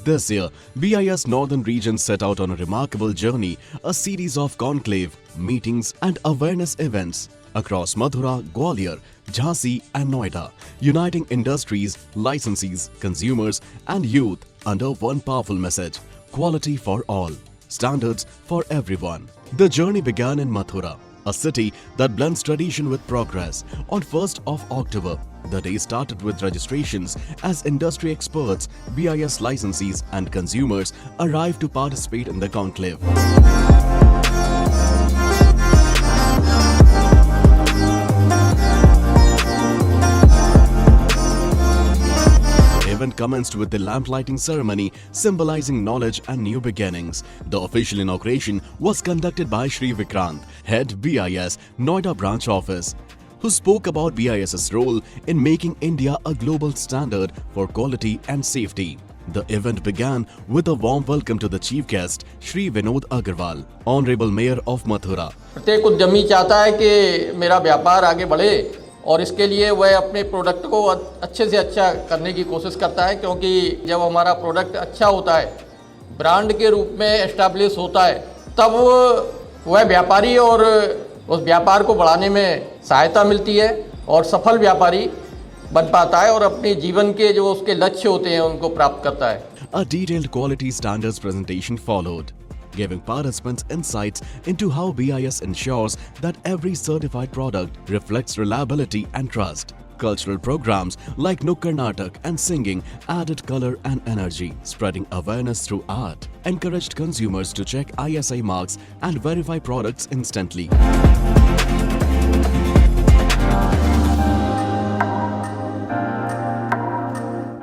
This year, BIS Northern Region set out on a remarkable journey, a series of conclave, meetings and awareness events across Mathura, Gwalior, Jhansi and Noida, uniting industries, licensees, consumers and youth under one powerful message: quality for all, standards for everyone. The journey began in Mathura, a city that blends tradition with progress. On 1st of October, the day started with registrations as industry experts, BIS licensees and consumers arrived to participate in the conclave. The event commenced with the lamp lighting ceremony symbolizing knowledge and new beginnings. The official inauguration was conducted by Shri Vikrant, head BIS Noida branch office, who spoke about BIS's role in making India a global standard for quality and safety. The event began with a warm welcome to the chief guest, Shri Vinod Agarwal, Honorable Mayor of Mathura. प्रत्येक उद्यमी चाहता है कि मेरा व्यापार आगे बढ़े और इसके लिए वह अपने प्रोडक्ट को अच्छे से अच्छा करने की कोशिश करता है, क्योंकि जब हमारा प्रोडक्ट अच्छा होता है, ब्रांड के रूप में एस्टैब्लिश होता है, तब वह व्यापारी और उस व्यापार को बढ़ाने में सहायता मिलती है और सफल व्यापारी बन पाता है और अपने जीवन के जो उसके लक्ष्य होते हैं उनको प्राप्त करता है. A detailed quality standards presentation followed, giving participants insights into how BIS ensures that every certified product reflects reliability and trust. Cultural programs like Nukkad Natak and singing added color and energy, spreading awareness through art, encouraged consumers to check ISI marks and verify products instantly.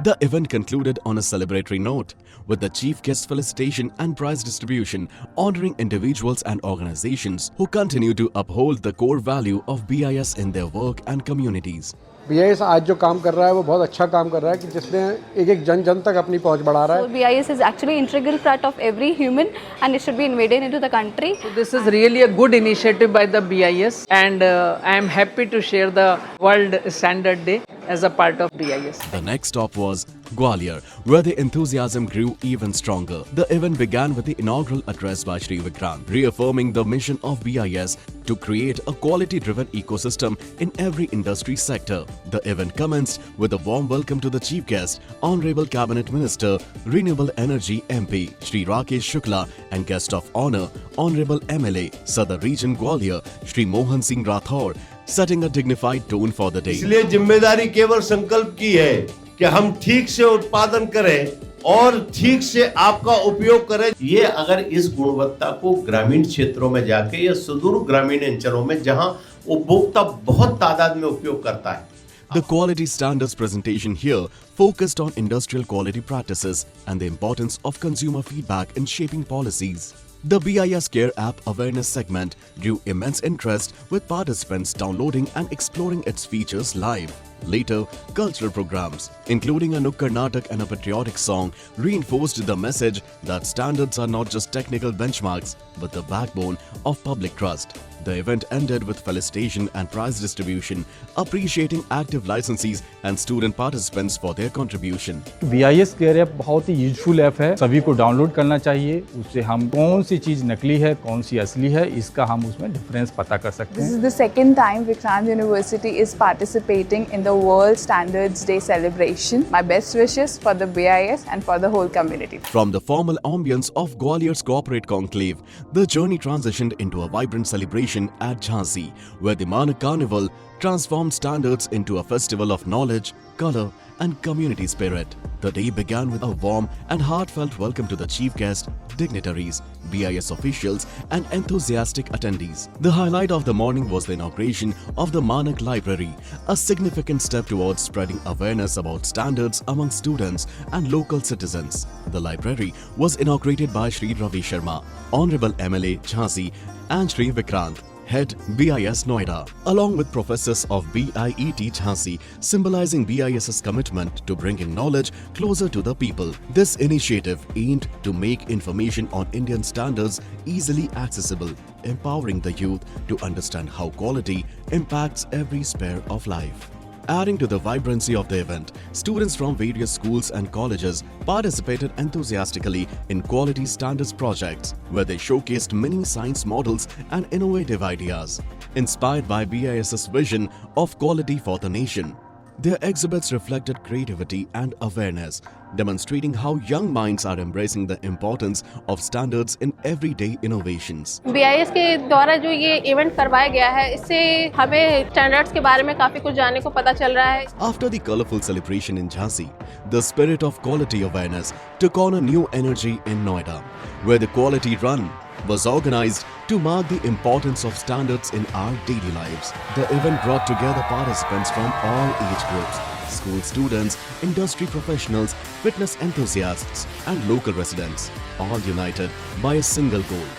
The event concluded on a celebratory note, with the chief guest felicitation and prize distribution honoring individuals and organizations who continue to uphold the core value of BIS in their work and communities. BIS आज जो काम कर रहा है वो बहुत अच्छा काम कर रहा है कि जिसने एक जन जन तक अपनी पहुंच बढ़ा रहा है. So BIS is actually integral part of every human and it should be invaded into the country. So this is really a good initiative by the BIS, and I am happy to share the World Standard Day as a part of BIS. The next stop was Gwalior, where the enthusiasm grew even stronger. The event began with the inaugural address by Shri Vikrant, reaffirming the mission of BIS to create a quality-driven ecosystem in every industry sector. The event commenced with a warm welcome to the chief guest, Honorable Cabinet Minister, Renewable Energy MP, Shri Rakesh Shukla, and guest of honor, Honorable MLA, Sadar Region Gwalior, Shri Mohan Singh Rathore, setting a dignified tone for the day. इसलिए जिम्मेदारी केवल संकल्प की है कि हम ठीक से उत्पादन करें और ठीक से आपका उपयोग करें. ये अगर इस गुणवत्ता को ग्रामीण क्षेत्रों में जाके या सुदूर ग्रामीण अंचलों में जहां उपभोक्ता बहुत तादाद में उपयोग करता है. The quality standards presentation here focused on industrial quality practices and the importance of consumer feedback in shaping policies. The BIS Care app awareness segment drew immense interest, with participants downloading and exploring its features live. Later, cultural programs, including a Nukkad Natak and a patriotic song, reinforced the message that standards are not just technical benchmarks, but the backbone of public trust. The event ended with felicitation and prize distribution, appreciating active licensees and student participants for their contribution. BIS Care app बहुत ही useful app है, सभी को download करना चाहिए. उससे हम कौन सी चीज़ नकली है, कौन सी असली है, इसका हम उसमें डिफरेंस पता कर सकते हैं. This is the second time Vikrant University is participating in the World Standards Day celebration. My best wishes for the BIS and for the whole community. From the formal ambience of Gwalior's corporate conclave, the journey transitioned into a vibrant celebration at Jhansi, where the Manak Carnival transformed standards into a festival of knowledge, color and community spirit. The day began with a warm and heartfelt welcome to the chief guest, dignitaries, BIS officials and enthusiastic attendees. The highlight of the morning was the inauguration of the Manak Library, a significant step towards spreading awareness about standards among students and local citizens. The library was inaugurated by Shri Ravi Sharma, Honorable MLA Jhansi and Shri Vikrant, head BIS Noida, along with professors of BIET Jhansi, symbolizing BIS's commitment to bringing knowledge closer to the people. This initiative aimed to make information on Indian standards easily accessible, empowering the youth to understand how quality impacts every sphere of life. Adding to the vibrancy of the event, students from various schools and colleges participated enthusiastically in quality standards projects, where they showcased many science models and innovative ideas, inspired by BIS's vision of quality for the nation. Their exhibits reflected creativity and awareness, demonstrating how young minds are embracing the importance of standards in everyday innovations. BIS के द्वारा जो ये event करवाया गया है, इससे हमें standards के बारे में काफी कुछ जानने को पता चल रहा है। After the colorful celebration in Jhansi, the spirit of quality awareness took on a new energy in Noida, where the quality run was organized to mark the importance of standards in our daily lives. The event brought together participants from all age groups, school students, industry professionals, fitness enthusiasts, and local residents, all united by a single goal: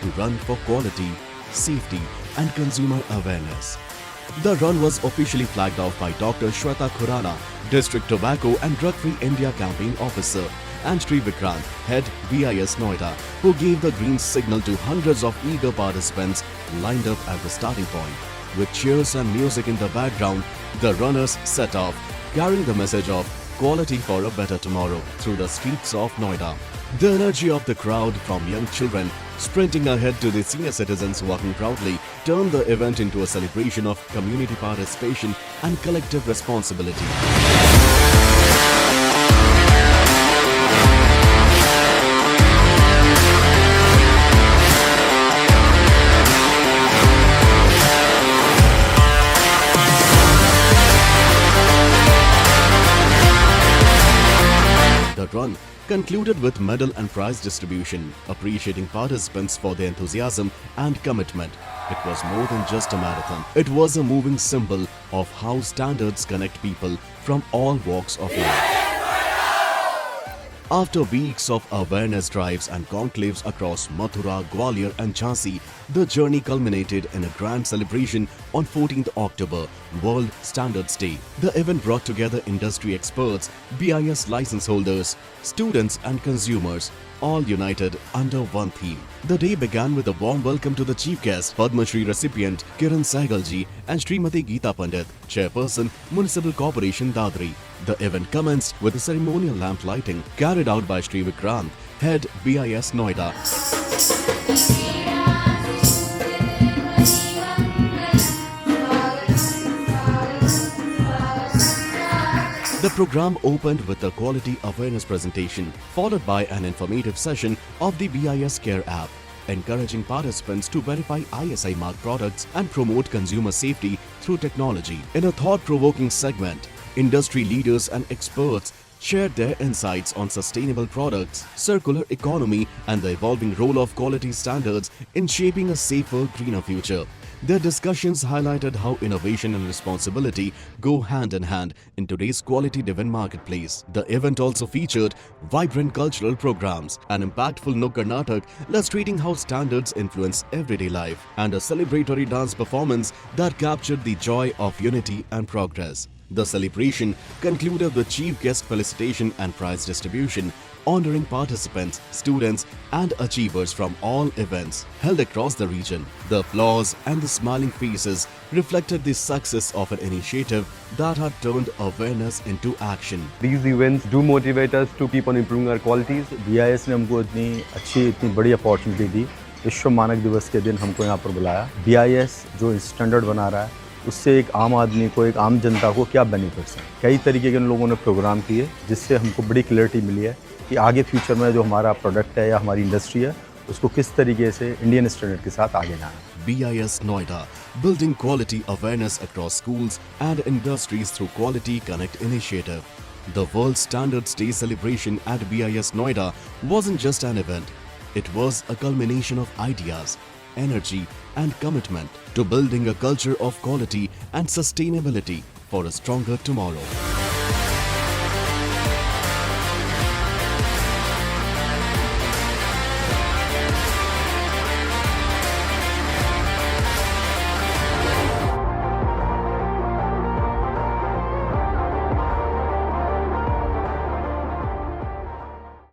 to run for quality, safety, and consumer awareness. The run was officially flagged off by Dr. Shweta Khurana, District Tobacco and Drug-Free India Campaign Officer, and Sri Vikrant, Head BIS Noida, who gave the green signal to hundreds of eager participants lined up at the starting point. With cheers and music in the background, the runners set off, carrying the message of quality for a better tomorrow through the streets of Noida. The energy of the crowd, from young children sprinting ahead to the senior citizens walking proudly, turned the event into a celebration of community participation and collective responsibility. The run concluded with medal and prize distribution, appreciating participants for their enthusiasm and commitment. It was more than just a marathon. It was a moving symbol of how standards connect people from all walks of life. After weeks of awareness drives and conclaves across Mathura, Gwalior and Jhansi, the journey culminated in a grand celebration on 14th October, World Standards Day. The event brought together industry experts, BIS license holders, students and consumers, all united under one theme. The day began with a warm welcome to the chief guest, Padma Shri recipient Kiran Sehgalji and Srimati Geeta Pandit, Chairperson, Municipal Corporation Dadri. The event commenced with a ceremonial lamp lighting carried out by Sri Vikrant, Head BIS Noida. The program opened with a quality awareness presentation, followed by an informative session of the BIS Care app, encouraging participants to verify ISI marked products and promote consumer safety through technology. In a thought-provoking segment, industry leaders and experts shared their insights on sustainable products, circular economy, and the evolving role of quality standards in shaping a safer, greener future. Their discussions highlighted how innovation and responsibility go hand in hand in today's quality-driven marketplace. The event also featured vibrant cultural programs, an impactful Nukkad Natak illustrating how standards influence everyday life, and a celebratory dance performance that captured the joy of unity and progress. The celebration concluded with chief guest felicitation and prize distribution, honoring participants, students and achievers from all events held across the region. The applause and the smiling faces reflected the success of an initiative that had turned awareness into action. These events do motivate us to keep on improving our qualities. BIS ने हमको इतनी बड़ी opportunity दी। विश्व मानक दिवस के दिन हमको यहाँ पर बुलाया। BIS जो स्टैंडर्ड बना रहा है, उससे एक आम आदमी को, एक आम जनता को क्या बेनिफिट्स हैं। कई तरीके के उन लोगों ने प्रोग्राम किए, जिससे हमको बड़ी क्लैरिटी मिली है कि आगे फ्यूचर में जो हमारा प्रोडक्ट है या हमारी इंडस्ट्री है, उसको किस तरीके से इंडियन स्टैंडर्ड के साथ आगे जाना है। BIS Noida, building quality awareness across schools and industries through Quality Connect initiative. The World Standards Day celebration at BIS Noida wasn't just an event. It was a culmination of ideas, energy and commitment to building a culture of quality and sustainability for a stronger tomorrow.